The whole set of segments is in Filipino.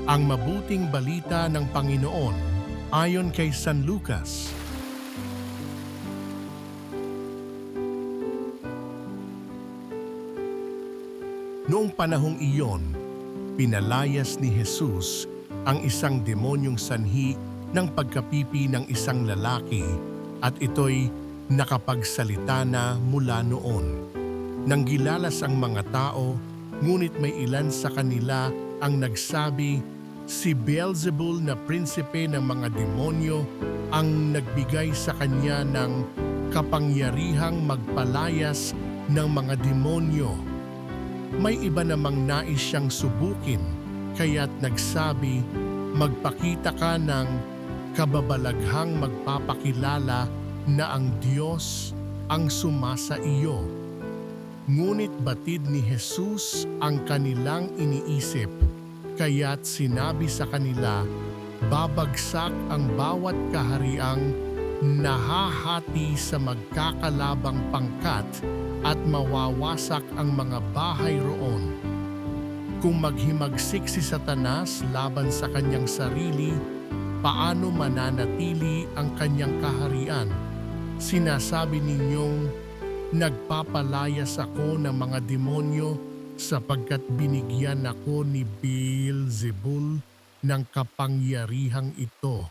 Ang mabuting balita ng Panginoon ayon kay San Lucas. Noong panahong iyon, pinalayas ni Jesus ang isang demonyong sanhi ng pagkapipi ng isang lalaki at ito'y nakapagsalita na mula noon. Nanggilalas ang mga tao, ngunit may ilan sa kanila ang nagsabi, si Beelzebul na prinsipe ng mga demonyo ang nagbigay sa kanya ng kapangyarihang magpalayas ng mga demonyo. May iba namang nais siyang subukin, kaya't nagsabi, magpakita ka ng kababalaghang magpapakilala na ang Diyos ang sumasa iyo. Ngunit batid ni Jesus ang kanilang iniisip, kaya't sinabi sa kanila, babagsak ang bawat kahariang nahahati sa magkakalabang pangkat at mawawasak ang mga bahay roon. Kung maghimagsik si Satanas laban sa kanyang sarili, paano mananatili ang kanyang kaharian? Sinasabi ninyong, nagpapalayas ako ng mga demonyo sapagkat binigyan ako ni Beelzebul ng kapangyarihang ito.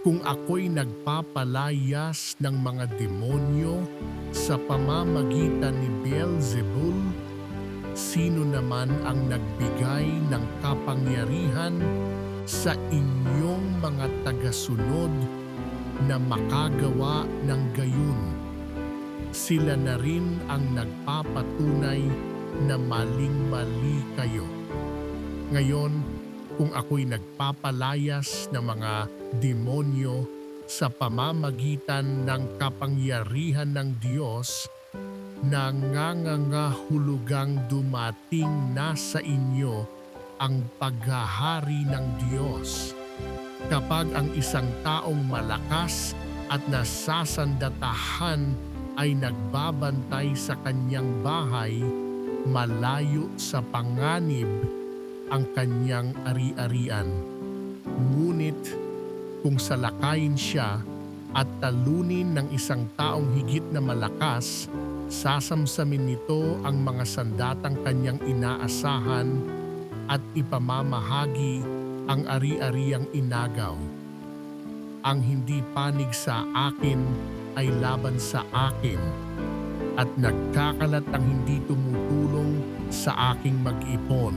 Kung ako'y nagpapalayas ng mga demonyo sa pamamagitan ni Beelzebul, sino naman ang nagbigay ng kapangyarihan sa inyong mga tagasunod na makagawa ng gayon? Sila na rin ang nagpapatunay na maling-mali kayo. Ngayon, kung ako'y nagpapalayas ng mga demonyo sa pamamagitan ng kapangyarihan ng Diyos, nangangahulugang dumating na sa inyo ang paghahari ng Diyos. Kapag ang isang taong malakas at nasasandatahan ay nagbabantay sa kanyang bahay, malayo sa panganib ang kanyang ari-arian. Ngunit kung salakayin siya at talunin ng isang taong higit na malakas, sasamsamin nito ang mga sandatang kanyang inaasahan at ipamamahagi ang ari-ariang inagaw. Ang hindi panig sa akin ay laban sa akin, at nagkakalat ang hindi tumutulong sa aking mag-ipon.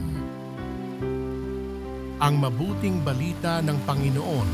Ang mabuting balita ng Panginoon